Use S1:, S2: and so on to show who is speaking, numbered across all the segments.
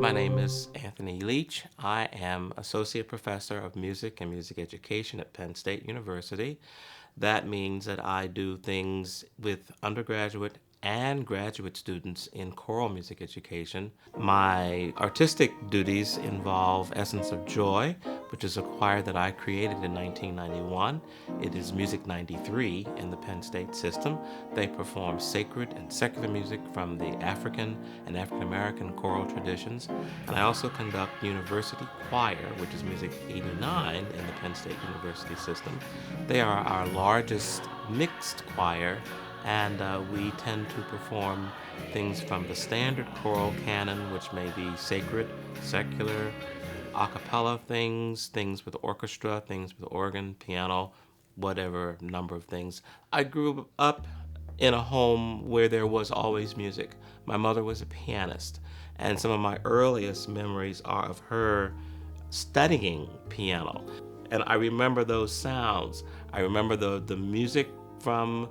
S1: My name is Anthony Leach. I am Associate Professor of Music and Music Education at Penn State University. That means that I do things with undergraduate and graduate students in choral music education. My artistic duties involve Essence of Joy, which is a choir that I created in 1991. It is Music 93 in the Penn State system. They perform sacred and secular music from the African and African American choral traditions. And I also conduct University Choir, which is Music 89 in the Penn State University system. They are our largest mixed choir, and we tend to perform things from the standard choral canon, which may be sacred, secular, a cappella things with orchestra, things with organ, piano, whatever number of things. I grew up in a home where there was always music. My mother was a pianist, and some of my earliest memories are of her studying piano. And I remember those sounds. I remember the music from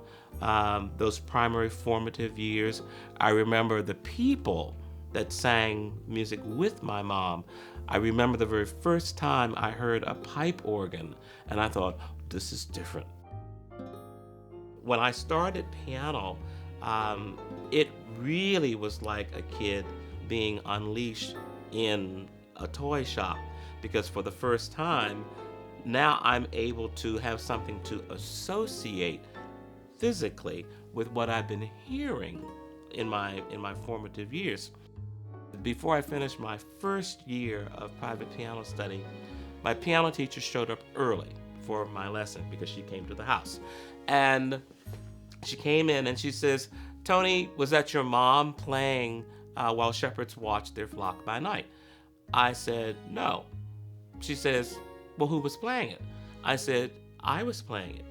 S1: those primary formative years. I remember the people that sang music with my mom. I remember the very first time I heard a pipe organ, and I thought, this is different. When I started piano, it really was like a kid being unleashed in a toy shop, because for the first time, now I'm able to have something to associate physically with what I've been hearing in my formative years. Before I finished my first year of private piano study, my piano teacher showed up early for my lesson because she came to the house. And she came in and she says, "Tony, was that your mom playing while shepherds watched their flock by night?" I said, "No." She says, "Well, who was playing it?" I said, "I was playing it."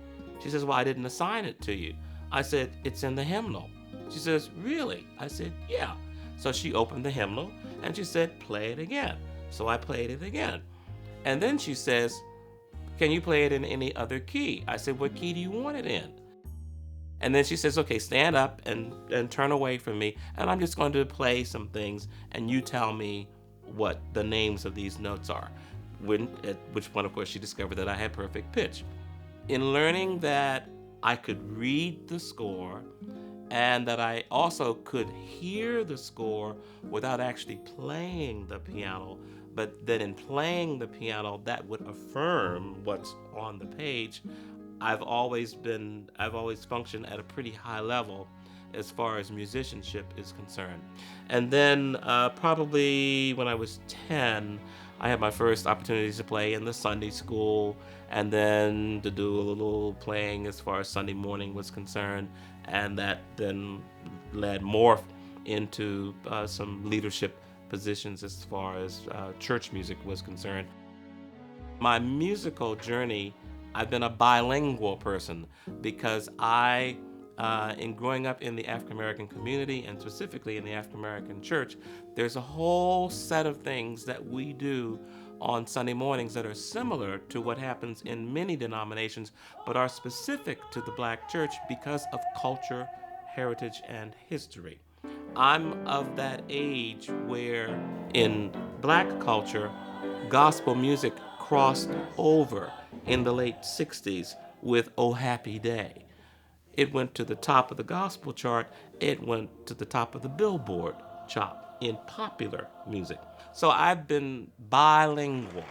S1: She says, "Well, I didn't assign it to you." I said, "It's in the hymnal." She says, "Really?" I said, "Yeah." So she opened the hymnal and she said, "Play it again." So I played it again. And then she says, "Can you play it in any other key?" I said, "What key do you want it in?" And then she says, "Okay, stand up and turn away from me, and I'm just going to play some things, and you tell me what the names of these notes are." At which point, of course, she discovered that I had perfect pitch. In learning that I could read the score and that I also could hear the score without actually playing the piano, but that in playing the piano, that would affirm what's on the page, I've always functioned at a pretty high level as far as musicianship is concerned. And then probably when I was 10, I had my first opportunities to play in the Sunday school, and then to do a little playing as far as Sunday morning was concerned, and that then led more into some leadership positions as far as church music was concerned. My musical journey, I've been a bilingual person because in growing up in the African American community, and specifically in the African American church, there's a whole set of things that we do on Sunday mornings that are similar to what happens in many denominations, but are specific to the Black church because of culture, heritage, and history. I'm of that age where in Black culture, gospel music crossed over in the late 60s with "Oh Happy Day." It went to the top of the gospel chart. It went to the top of the Billboard chart in popular music. So I've been bilingual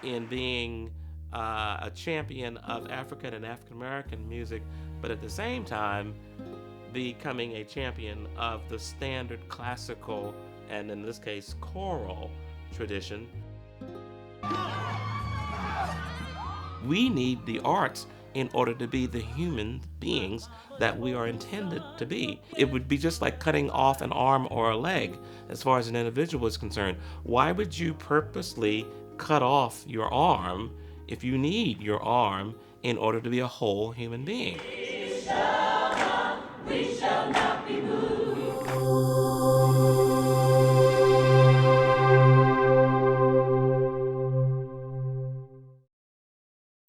S1: in being a champion of African and African American music, but at the same time becoming a champion of the standard classical, and in this case choral tradition. We need the arts in order to be the human beings that we are intended to be. It would be just like cutting off an arm or a leg as far as an individual is concerned. Why would you purposely cut off your arm if you need your arm in order to be a whole human being?
S2: We shall not be moved.